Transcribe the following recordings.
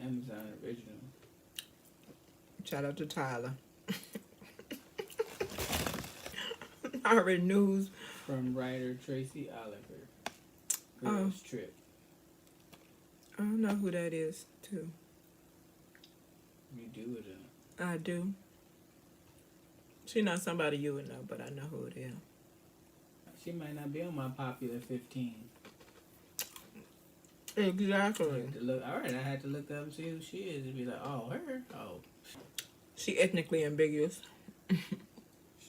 Amazon original. Shout out to Tyler. I already knew. From writer Tracy Oliver. Girls Trip. I don't know who that is, too. You do it. I do. She not somebody you would know, but I know who it is. She might not be on my popular 15. Exactly. Alright, I had to look up and see who she is and be like, oh, her? Oh. She ethnically ambiguous.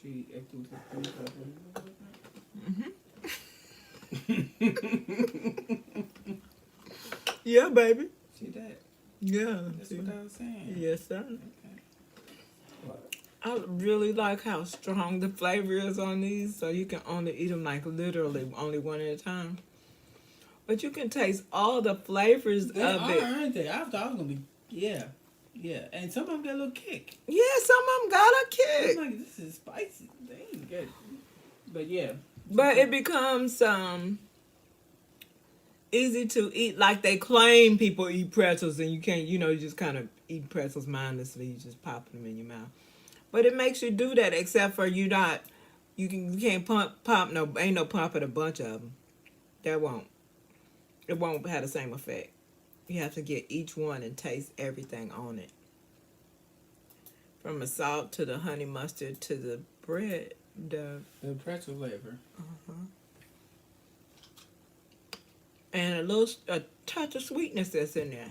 She ethnically Yeah, baby. See that? Yeah. That's what I was saying. Yes, sir. Okay. What? I really like how strong the flavor is on these, so you can only eat them like literally only one at a time. But you can taste all the flavors of it. Aren't they? I thought I was gonna be. Yeah. And some of them got a little kick. Yeah, some of them got a kick. I'm like, this is spicy. They ain't good. But yeah. But it becomes easy to eat like they claim people eat pretzels, and you can't, you just kind of eat pretzels mindlessly. You just pop them in your mouth. But it makes you do that, except for you can't pop ain't no pumping a bunch of them. It won't have the same effect. You have to get each one and taste everything on it. From the salt to the honey mustard to the bread, the pretzel flavor. And a touch of sweetness that's in there.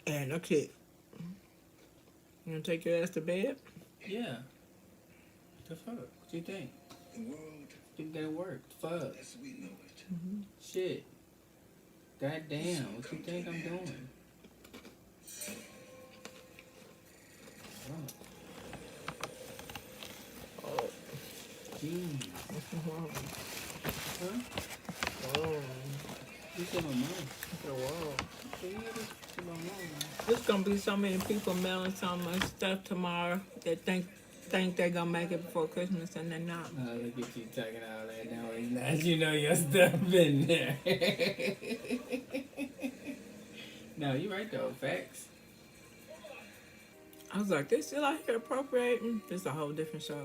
And a kick. You gonna take your ass to bed? Yeah. The fuck? What you think? Think that worked? Fuck. Shit. Goddamn. What you think I'm doing? Oh. Jeez. Huh? Oh. You said my mom. Whoa. So yeah, this to my mom. There's gonna be so many people mailing so much stuff tomorrow that think they're gonna make it before Christmas and they're not. Oh, look at you talking all that now. Now you know your stuff in there. No, you right though. Facts. I was like, they still out here appropriating. It's a whole different show.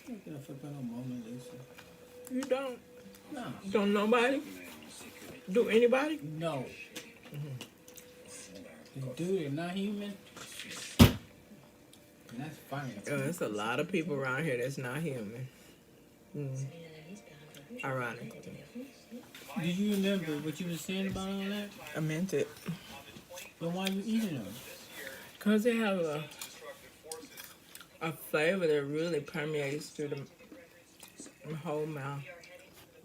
I'm not gonna flip on no moment, Lisa. You don't? No. Don't nobody? Do anybody? No. The dude is not human. And that's fine. There's a lot of people around here that's not human. Ironic. Do you remember what you were saying about all that? I meant it. Then why you eating them? Because they have a flavor that really permeates through the whole mouth.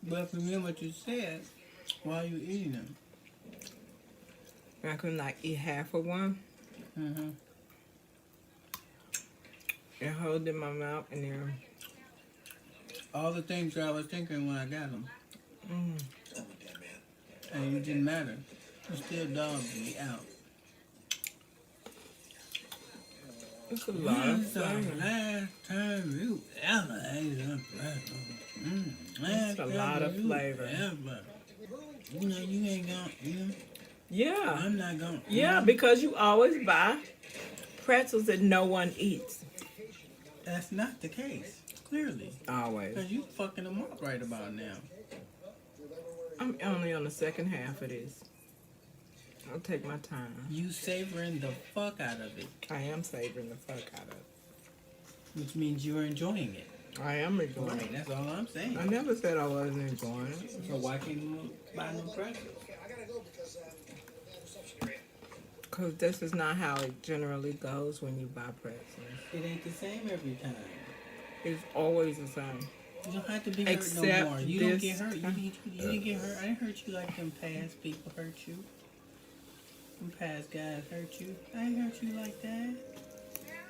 But remember what you said. Why are you eating them? I can like eat half of one and hold it in my mouth and then All the things I was thinking when I got them. And it didn't matter. You still dogged me out. it's a lot of flavor. Last time you ever ate a pretzel. It's a lot of flavor. You know, you ain't gonna, Yeah. I'm not gonna. Yeah, because you always buy pretzels that no one eats. That's not the case, clearly. Always. Because you fucking them up right about now. I'm only on the second half of this. I'll take my time. You savoring the fuck out of it. I am savoring the fuck out of it. Which means you're enjoying it. I am enjoying Right, it. that's all I'm saying. I never said I wasn't enjoying it. So why can't you buy no pretzels? Because this is not how it generally goes when you buy pretzels. It ain't the same every time. It's always the same. You don't have to be hurt Except no more. You don't this get hurt. You time. didn't get hurt. I didn't hurt you like them past people hurt you. Them past guys hurt you. I ain't hurt you like that.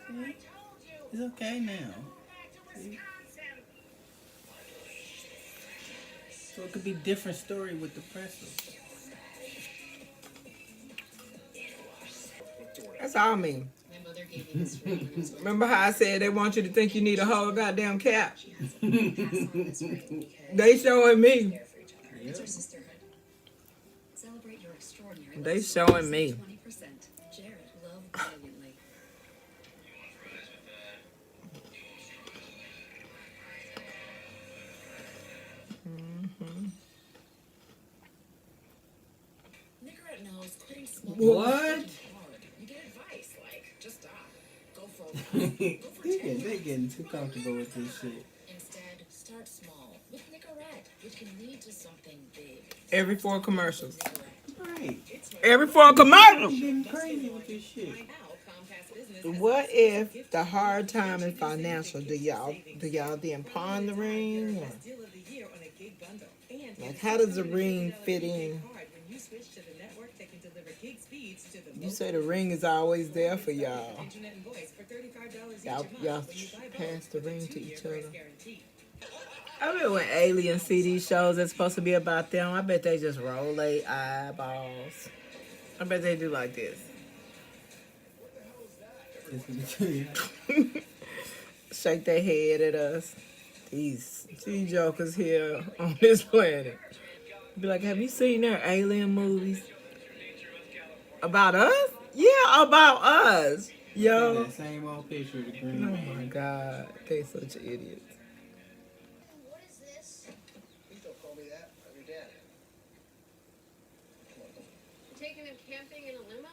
See? It's okay now. See? So it could be a different story with the pretzels. That's all me. Remember how I said they want you to think you need a whole goddamn cap? They showing me. Celebrate your extraordinary They life. showing me. 20%. Jared, love brilliantly. Nicorette knows quitting smoking What? is hard. You get advice like, just stop. Go for a run. Go for 10 They getting minutes. too comfortable with this shit. Instead, start small with Nicorette, which can lead to something big. Every 4 commercials. Right. Every 4 commercials. I'm getting crazy with this shit. What if the hard time is financial? Do y'all then Pondering? Or, like, how does the ring fit in? You say the ring is always there for y'all. Y'all pass the ring to each other. I bet when aliens see these shows that's supposed to be about them, I bet they just roll their eyeballs. I bet they do like this. Shake their head at us. These jokers here on this planet. Be like, have you seen their alien movies? About us? Yeah, about us. Yo. That same old picture of the green Oh man. my God. They such idiots. What is this? Please don't call me that. I'm your dad. Taking him camping in a limo?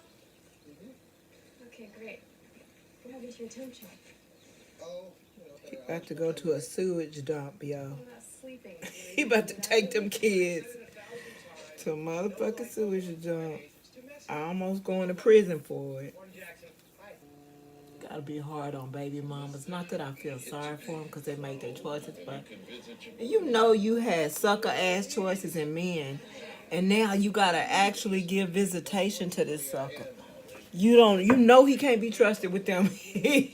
Mm-hmm. Okay, great. What happened to your temp check? Oh, About to go to a sewage dump, y'all. What about sleeping? He about to take them kids to a motherfucking sewage dump. I almost going to prison for it. Gotta be hard on baby mamas. Not that I feel sorry for them because they make their choices, but you know you had sucker ass choices in men, and now you gotta actually give visitation to this sucker. You know he can't be trusted with them. You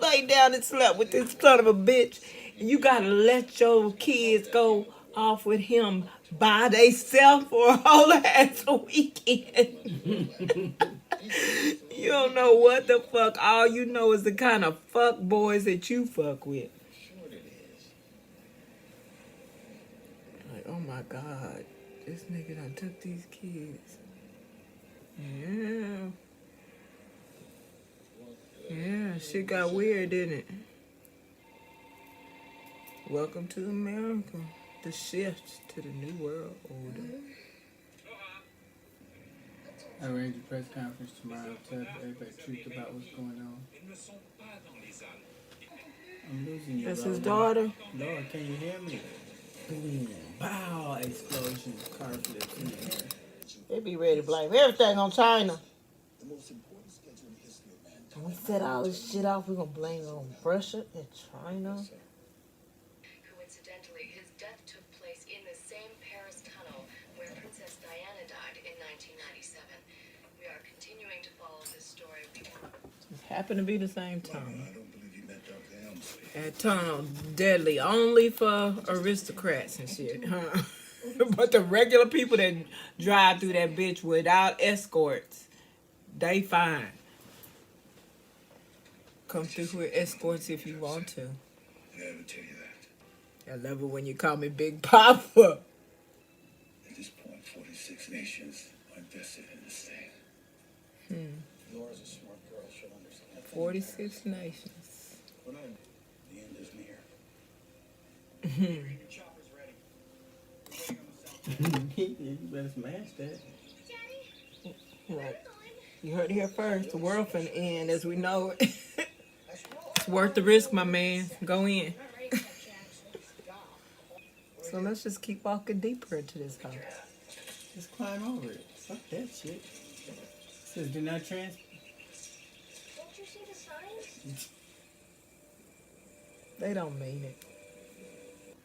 lay down and slept with this son of a bitch, and you gotta let your kids go off with him by themselves for a whole ass weekend. You don't know what the fuck. All you know is the kind of fuck boys that you fuck with. Like, oh my God, this nigga done took these kids. Yeah. Yeah, shit got weird, didn't it? Welcome to America. The shift to the new world order. I arrange a press conference tomorrow. Tell everybody the truth about what's going on. I'm losing you. That's bro. his daughter. Lord, can you hear me? Boom. Pow! Explosion. Car flips in the air. They be ready to blame everything on China. the most important schedule in the history of mankind. When we set all this shit off, we're gonna blame it on Russia and China. Coincidentally, his death took place in the same Paris tunnel where Princess Diana died in 1997. We are continuing to follow this story. It happened to be the same tunnel. I don't believe you met Dr. Helmsley. That tunnel deadly only for aristocrats and shit, huh? But the regular people that drive through that bitch without escorts, they fine. Come through with escorts if you want to. Did I ever tell you that? I love it when you call me Big Papa. At this point, 46 nations are invested in this thing. Laura's a smart girl. She'll understand. 46 nations. When the end is near. You better smash that. Right. You heard it here first. The world finna end as we know it. It's worth the risk, my man. Go in. So let's just keep walking deeper into this house. Just climb over it. Fuck that shit. Says do not trans. Don't you see the signs? They don't mean it.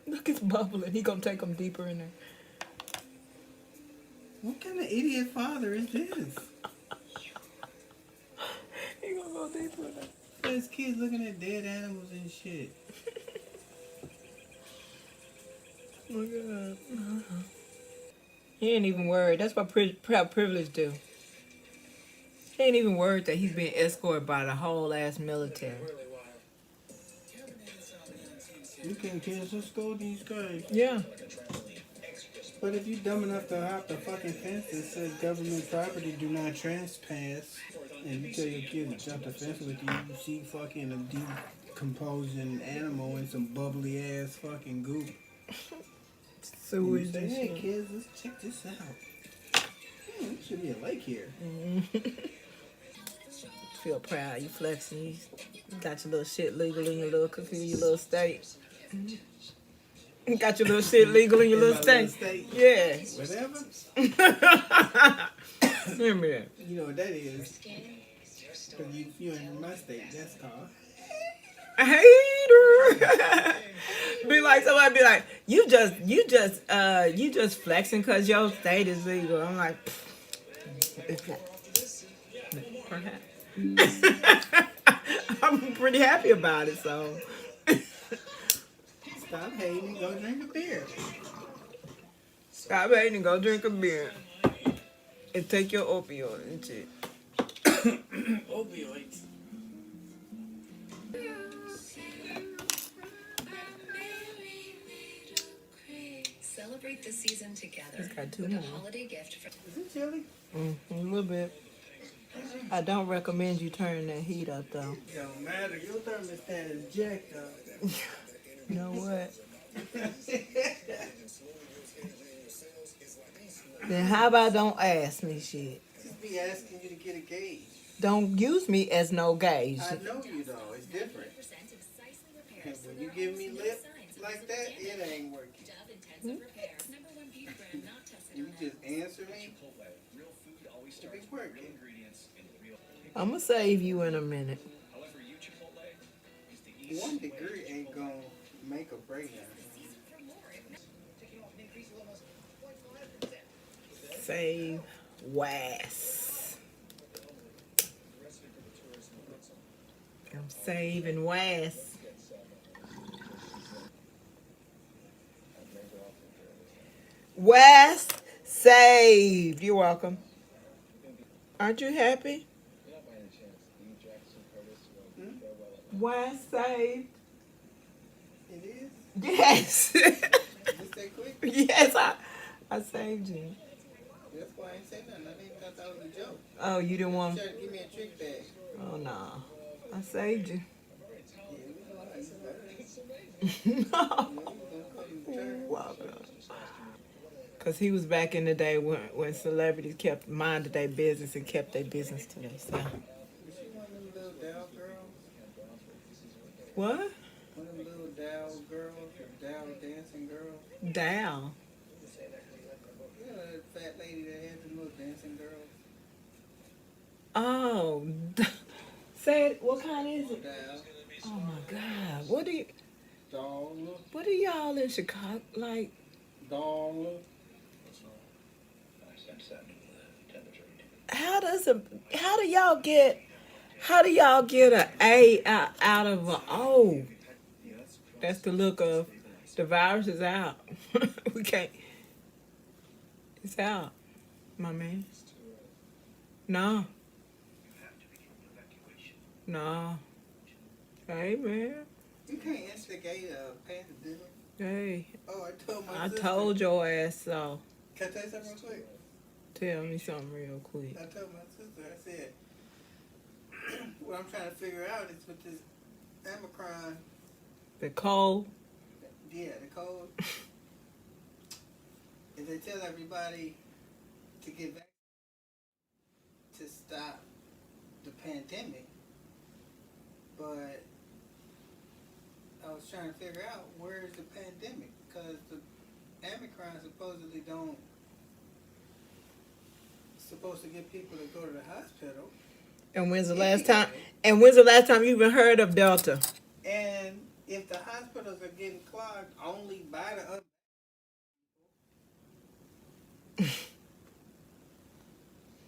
Look, it's bubbling. He gonna take them deeper in there. What kind of idiot father is this? He gonna go deeper in there. There's kids looking at dead animals and shit. Oh my God. He ain't even worried. That's what proud privilege do. He ain't even worried that he's being escorted by the whole ass military. You can kids, let's go these guys. Yeah. But if you dumb enough to hop the fucking fence that says government property do not trespass, and you tell your kid to jump the fence with you, you see fucking a decomposing animal in some bubbly ass fucking goop. So And we you say, just hey kids, let's check this out. There should be a lake here. feel proud. You flexing. You got your little shit legal in your little cookie, your little state. You got your little shit legal in your In little my state. little Yeah. Whatever. Remember that. You know what that is? Because you in my state, that's called. Hater. Be like, somebody be like, you just flexing because your state is legal. I'm like, perhaps. I'm pretty happy about it, so. Stop hating and go drink a beer. Stop hating and go drink a beer. And take your opioid and shit. Opioids. Celebrate the season together It's got two with a more. holiday gift from Is it chilly? A little bit. I don't recommend you turn that heat up, though. Don't matter. Your thermostat is jacked up. You know what? Then how about don't ask me shit? Just be asking you to get a gauge. Don't use me as no gauge. I know you though. It's different. And when you give me lip like that, it ain't working. You just answer me. It be working. I'm going to save you in a minute. 1 degree ain't gonna make or break that. Save Wes. I'm saving Wes. Wes saved. You're welcome. Aren't you happy? Wes saved. It is? Yes. Just that quick? Yes, I saved you. That's why I ain't say nothing. I didn't even thought that was a joke. Oh, you didn't You want. tried to give me a trick bag. Oh no, I saved you. No. Cause he was back in the day when celebrities kept minded their business and kept their business to themselves. Was she one of them little Dow girls? What? One of them little Dow girls, or Dow dancing girls? Down. You know that fat lady that had the little dancing girls? Oh, say it. What kind is it? Dow. Oh my God. What Dollar. are y'all in Chicago like? Dollar. How do y'all get a A out of a O? That's the look of the virus is out. We can't. It's out, my man. No. No. Hey, man. You can't instigate a pandemic. Hey, Oh, I told my I sister. told your ass so. Can I tell you something real quick? Tell me something real quick. I told my sister, I said, what I'm trying to figure out is with this Omicron, The cold. yeah, the code, is they tell everybody to get back to stop the pandemic, but I was trying to figure out where's the pandemic, because the Omicron supposedly supposed to get people to go to the hospital. And when's the last time? And when's the last time you even heard of Delta? And if the hospitals are getting clogged only by the other,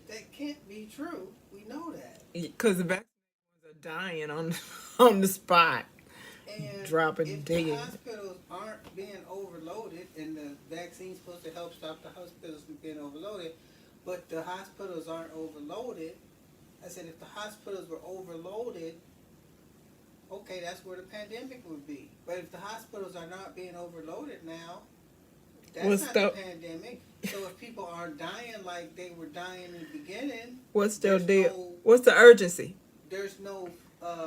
that can't be true. We know that. Because the vaccinations are dying on the spot. And Dropping if dead. the hospitals aren't being overloaded, and the vaccine's supposed to help stop the hospitals from being overloaded, but the hospitals aren't overloaded. I said if the hospitals were overloaded, okay, that's where the pandemic would be. But if the hospitals are not being overloaded now, That's What's not the- the pandemic. So if people are dying like they were dying in the beginning, What's still there's deal? no- What's the urgency? there's no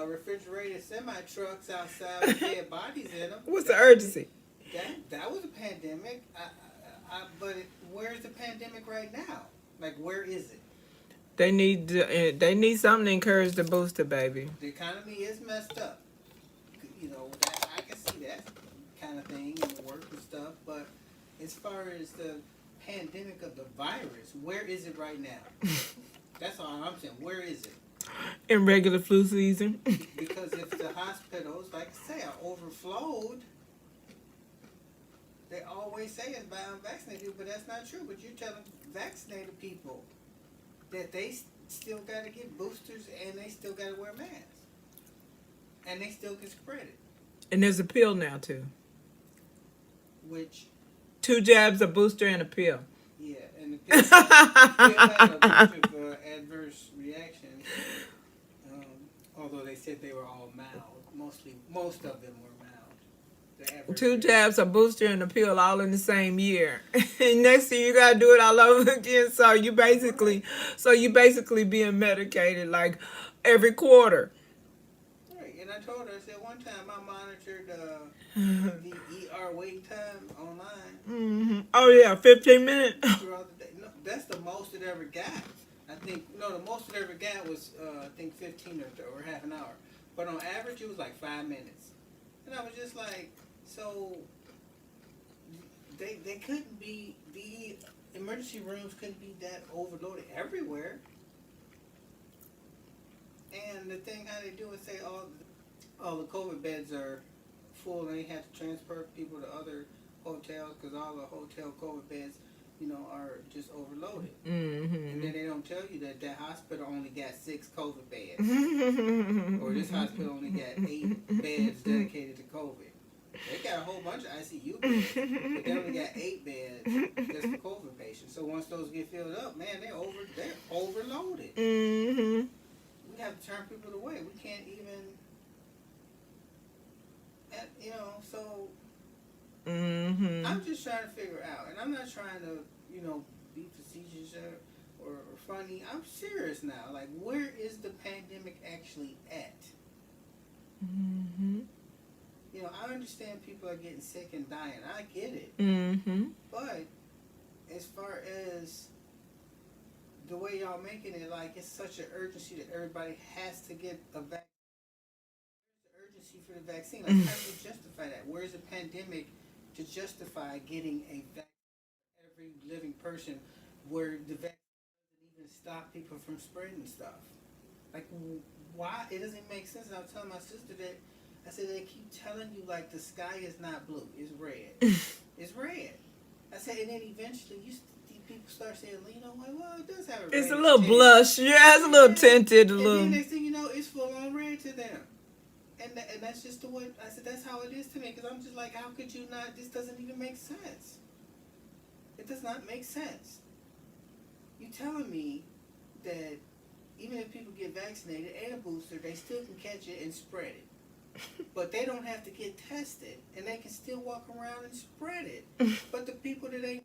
refrigerated semi trucks outside with dead bodies in them. What's the urgency? That was a pandemic. But where's the pandemic right now? Like, where is it? They need something to encourage the booster, baby. The economy is messed up. You know, I can see that kind of thing in the work and stuff. But as far as the pandemic of the virus, where is it right now? That's all I'm saying. Where is it? In regular flu season. Because if the hospitals, like I say, are overflowed, they always say it's by unvaccinated people, but that's not true. But you're telling vaccinated people that they still got to get boosters and they still got to wear masks. And they still get spread it. And there's a pill now, too. Which, 2 jabs, a booster, and a pill. yeah, and the pill had a bunch of adverse reactions. Although they said they were all mild. Most of them were mild. The adverse 2 reactions. jabs, a booster, and a pill all in the same year. Next year you gotta do it all over again. So you basically being medicated like every quarter. Right, and I told her, I said one time I monitored the ER wait time online Mm-hmm. Oh yeah, 15 minutes. throughout the day. No, that's the most it ever got. The most it ever got was I think 15 or half an hour. But on average it was like 5 minutes. And I was just like, so they couldn't be, the emergency rooms couldn't be that overloaded everywhere. And the thing how they do is say all the COVID beds are full and they have to transfer people to other hotels because all the hotel COVID beds, are just overloaded. Mm-hmm. And then they don't tell you that hospital only got 6 COVID beds. Or this hospital only got 8 beds dedicated to COVID. They got a whole bunch of ICU beds, but they only got 8 beds just for COVID patients. So once those get filled up, man, they're overloaded. Mm-hmm. We have to turn people away. We can't even, so Mm-hmm. I'm just trying to figure out, and I'm not trying to, be facetious or funny. I'm serious now. Like, where is the pandemic actually at? Mm-hmm. I understand people are getting sick and dying. I get it. Mm-hmm. But as far as the way y'all making it, like, it's such an urgency that everybody has to get a vaccine. Where's the urgency for the vaccine? Like, how do you justify that? Where's the pandemic to justify getting a vaccine for every living person where the vaccine doesn't even stop people from spreading stuff? Like, why? It doesn't make sense. And I was telling my sister that, I said, they keep telling you, like, the sky is not blue, it's red. It's red. I said, and then eventually people start saying, well, it does have a red It's a little tint. blush. Yeah, it's a little tinted. A And little. then next thing you know, it's full on red to them. And that's just the way, I said, that's how it is to me. Because I'm just like, how could you not, this doesn't even make sense. It does not make sense. You telling me that even if people get vaccinated and a booster, they still can catch it and spread it. But they don't have to get tested. And they can still walk around and spread it. But the people that ain't vaccinated,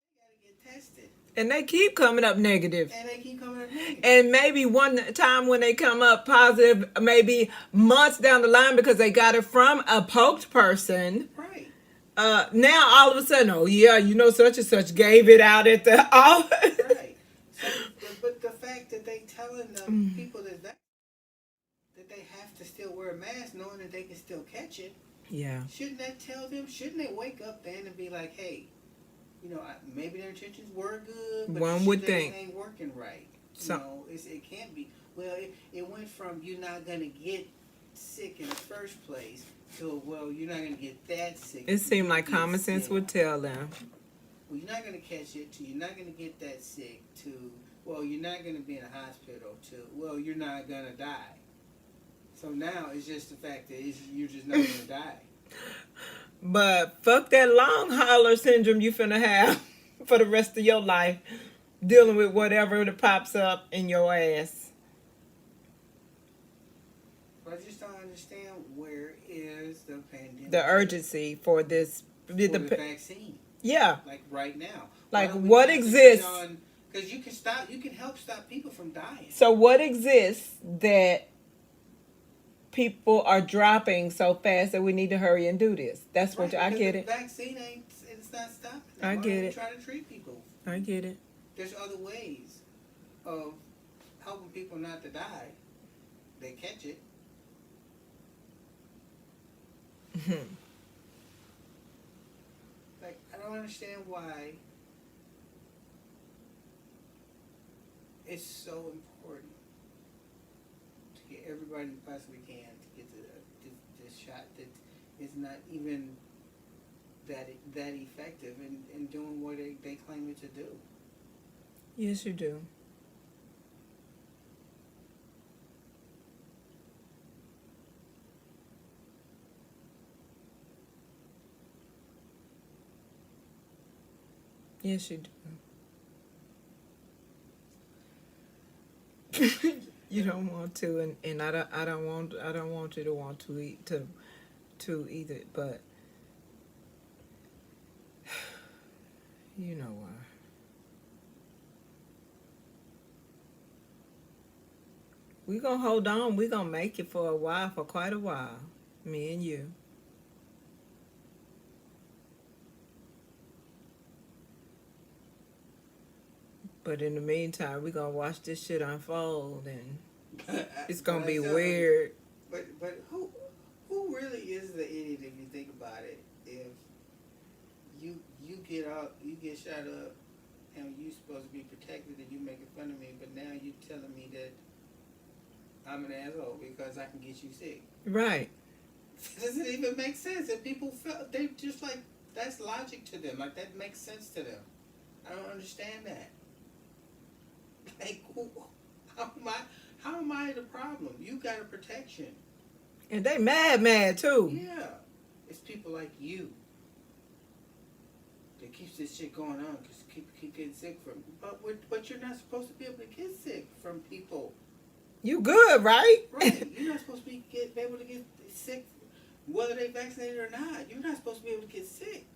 they got to get tested. And they keep coming up negative. And they keep coming up negative. And maybe one time when they come up positive, maybe months down the line because they got it from a poked person. Right. Now all of a sudden, oh yeah, such and such gave it out at the office. Right. So, but the fact that they telling them people that they have to still wear a mask, knowing that they can still catch it. Yeah. Shouldn't that tell them? Shouldn't they wake up then and be like, hey, maybe their intentions were good, but One the would shit think. ain't working right. So- It can't be. Well, it went from you're not gonna get sick in the first place to, well, you're not gonna get that sick. It seemed like Get common sense sick. would tell them. Well, you're not gonna catch it. To you're not gonna get that sick. To, well, you're not gonna be in a hospital. To, well, you're not gonna die. So now it's just the fact that you're just not gonna die. But fuck that long hauler syndrome you finna have for the rest of your life, dealing with whatever that pops up in your ass. But I just don't understand, where is the pandemic? The urgency for this. for the vaccine. Yeah. Like right now. Like, Why don't we what concentrate exists? Because you can help stop people from dying. So what exists that people are dropping so fast that we need to hurry and do this? That's what I get it. The vaccine it's not stopping it. I get it. Try to treat people. I get it. There's other ways of helping people not to die. They catch it. Like, I don't understand why it's so important to get everybody you possibly can to get this shot that is not even that effective in doing what they claim it to do. Yes, you do. Yes, you do. You don't want to, and I don't want you to want to either. But you know why. We gonna hold on. We gonna make it for a while, for quite a while. Me and you. But in the meantime, we're going to watch this shit unfold, and it's going to be weird. But who really is the idiot if you think about it? If you get shot up, and you supposed to be protected, and you making fun of me, but now you telling me that I'm an asshole because I can get you sick. Right. It doesn't even make sense. And people felt, they just like, that's logic to them. Like, that makes sense to them. I don't understand that. Like, how am I the problem? You got a protection. And they mad too. Yeah. It's people like you that keeps this shit going on because keep getting sick from. But you're not supposed to be able to get sick from people. You good, right? Right. You're not supposed to be able to get sick whether they vaccinated or not. You're not supposed to be able to get sick.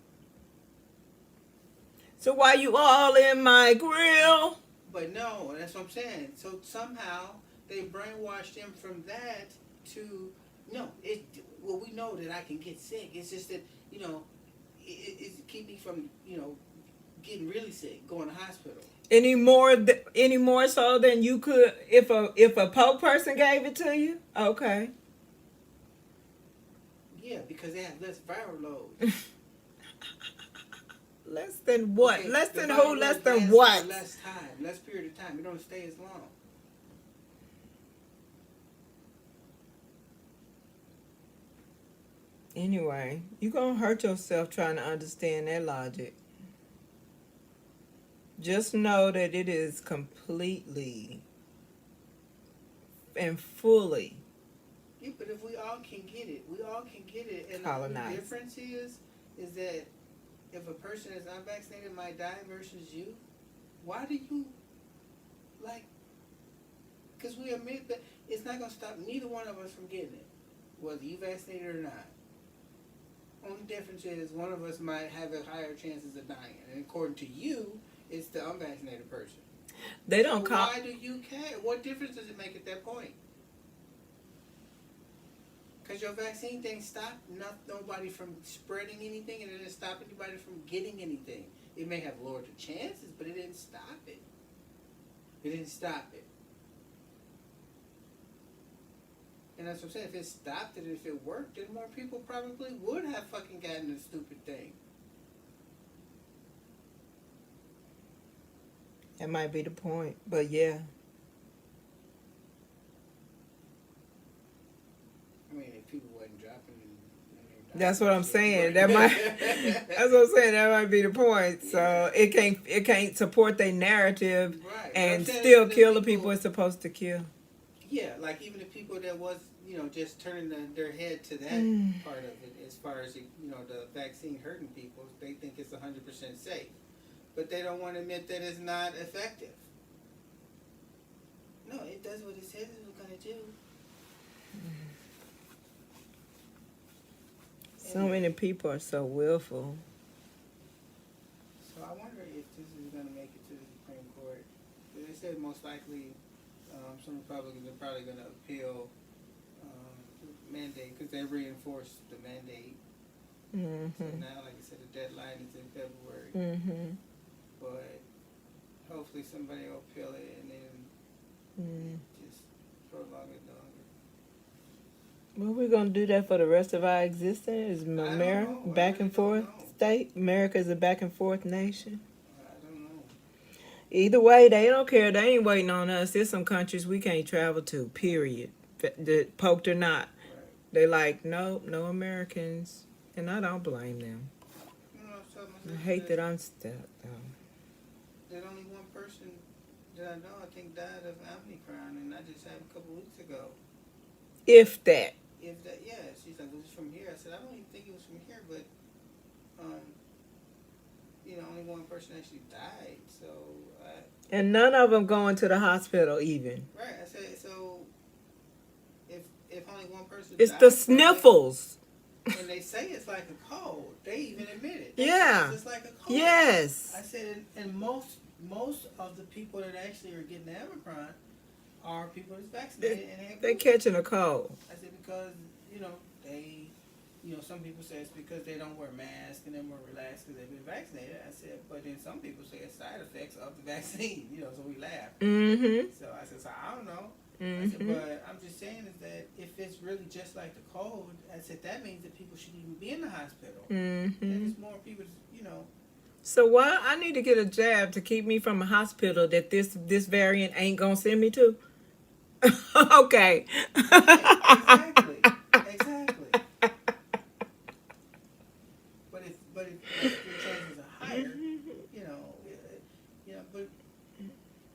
So why you all in my grill? But no, that's what I'm saying. So somehow they brainwashed him from that to no. Well, we know that I can get sick. It's just that it keep me from getting really sick, going to hospital. Any more so than you could if a Pope person gave it to you? Okay. Yeah, because they have less viral loads. Less than what? Okay, less than who? Less than what? Less time. Less period of time. It don't stay as long. Anyway, you're going to hurt yourself trying to understand that logic. Just know that it is completely and fully Yeah, but if we all can get it, And colonized. The difference is that if a person is unvaccinated might die versus you, why do you, because we admit that it's not going to stop neither one of us from getting it, whether you vaccinated or not. Only difference is one of us might have a higher chances of dying, and according to you, it's the unvaccinated person. They don't so call. Why do you care? What difference does it make at that point? Because your vaccine thing stopped nobody from spreading anything, and it didn't stop anybody from getting anything. It may have lowered the chances, but it didn't stop it. It didn't stop it. And that's what I'm saying. If it stopped it, if it worked, then more people probably would have fucking gotten the stupid thing. That might be the point, but yeah. I mean, if people wasn't dropping That's what I'm saying. That's what I'm saying. That might be the point. So it can't support their narrative, right. and still kill the people it's supposed to kill. Yeah, like even the people that was, just turning their head to that part of it, as far as the vaccine hurting people, they think it's 100% safe, but they don't want to admit that it's not effective. No, it does what it says it was going to do. So many people are so willful. I wonder if this is going to make it to the Supreme Court. They said most likely some Republicans are probably going to appeal the mandate because they reinforced the mandate. So now, like I said, the deadline is in February. But hopefully somebody will appeal it and then just prolong it longer. Well, we're gonna do that for the rest of our existence. Is America know. I back really and don't forth know. state? America is a back and forth nation. I don't know. Either way, they don't care. They ain't waiting on us. There's some countries we can't travel to. Period. Poked or not, Right. they like no Americans, and I don't blame them. You know, so I hate that I'm stuck though. There's only one person that I know I think died of Omicron, and I just had a couple weeks ago. If that. If that, yeah, she's like, was it from here? I said, I don't even think it was from here, but, only one person actually died, so, And none of them going to the hospital even. right, I said, so, if only one person It's died the from it, sniffles. and they say it's like a cold, they even admit it. They Yeah. say it's like a cold. Yes. I said, and most of the people that actually are getting the Omicron are people that's vaccinated and have They're COVID. catching a cold. I said because some people say it's because they don't wear masks and they're more relaxed because they've been vaccinated. I said, but then some people say it's side effects of the vaccine. So we laugh. So I said, so I don't know. I said, but I'm just saying is that if it's really just like the cold, I said that means that people shouldn't even be in the hospital. And it's more people, So why I need to get a jab to keep me from a hospital that this variant ain't gonna send me to? Okay. Exactly. But if your chances are higher, but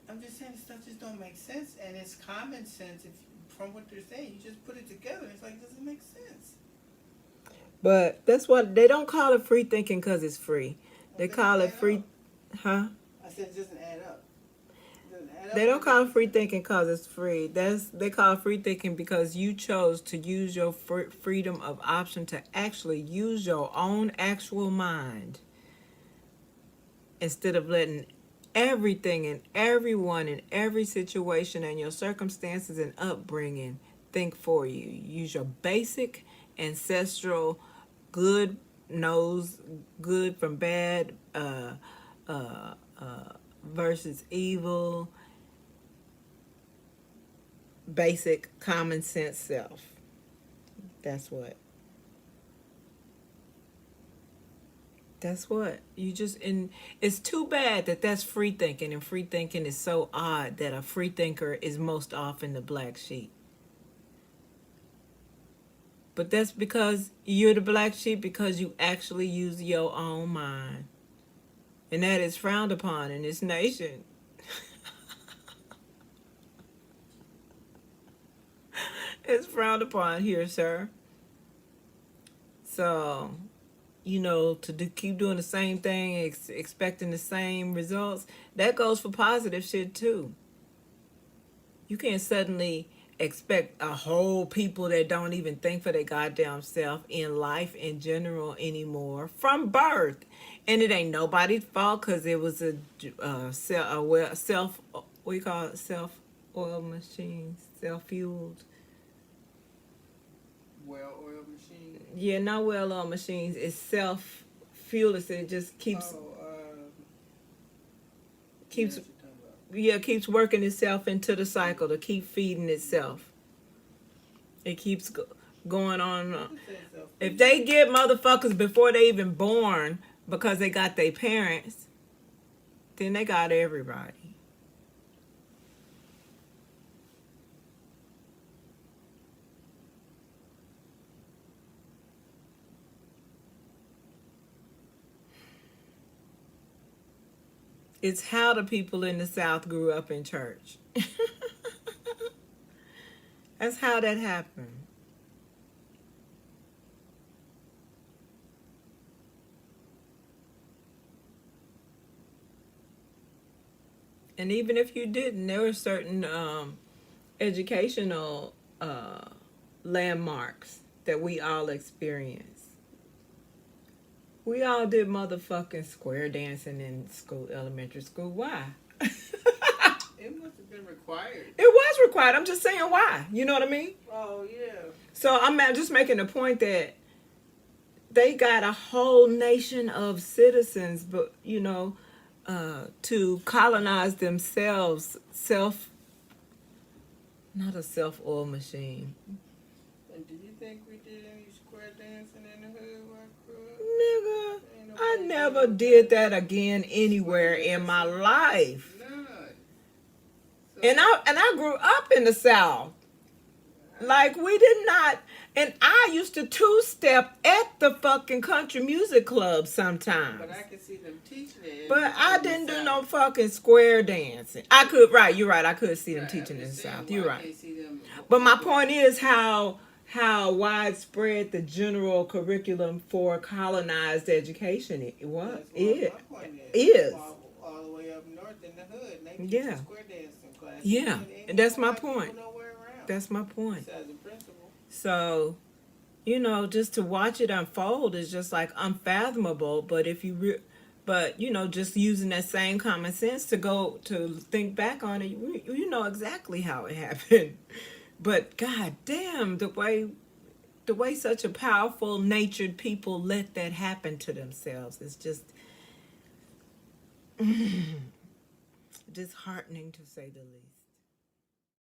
I'm just saying stuff just don't make sense, and it's common sense from what they're saying. You just put it together, it's like, doesn't make sense. But that's what they don't call it free thinking because it's free. They Well, call it doesn't free, add huh? I said it doesn't add up. It doesn't add up. They don't call it free thinking because it's free. They call it free thinking because you chose to use your freedom of option to actually use your own actual mind instead of letting everything and everyone in every situation and your circumstances and upbringing think for you. Use your basic ancestral good knows good from bad versus evil, basic common sense self. That's what you just, and it's too bad that that's free thinking, and free thinking is so odd that a free thinker is most often the black sheep. But that's because you're the black sheep because you actually use your own mind. And that is frowned upon in this nation. It's frowned upon here, sir. So, keep doing the same thing, expecting the same results, that goes for positive shit too. You can't suddenly expect a whole people that don't even think for their goddamn self in life in general anymore from birth, and it ain't nobody's fault because it was self oil machines, self-fueled. Well, oil machine. Yeah, not well oil machines. It's self-fueled. It just keeps keeps working itself into the cycle to keep feeding itself. It keeps going on. If they get motherfuckers before they even born because they got their parents, then they got everybody. It's how the people in the South grew up in church. That's how that happened. And even if you didn't, there were certain educational uh, landmarks that we all experience. We all did motherfucking square dancing in school, elementary school. Why? It must have been required. It was required. I'm just saying why. You know what I mean? Oh yeah. So I'm just making the point that they got a whole nation of citizens, but you know, to colonize themselves, not a self-oil machine. And do you think we did any square dancing in the hood where I grew up? Nigga, Ain't I nobody never doing did that again anywhere in my life. None. So, And I grew up in the South. Like we did not, and I used to two-step at the fucking country music club sometimes. but I could see them teaching it. But I didn't do no fucking square dancing. I could, right, you're right, I could see them teaching in the South. You're right. But my point is how widespread the general curriculum for colonized education it was. It is. All the way up north in the hood. And they teach Yeah. square dancing class. Yeah, and that's my point. Nowhere around. That's my point. Besides the principal. So, you know, just to watch it unfold is just like unfathomable. But if you, but you know, just using that same common sense to go to think back on it, you know exactly how it happened. But god damn, the way such a powerful natured people let that happen to themselves is just disheartening to say the least.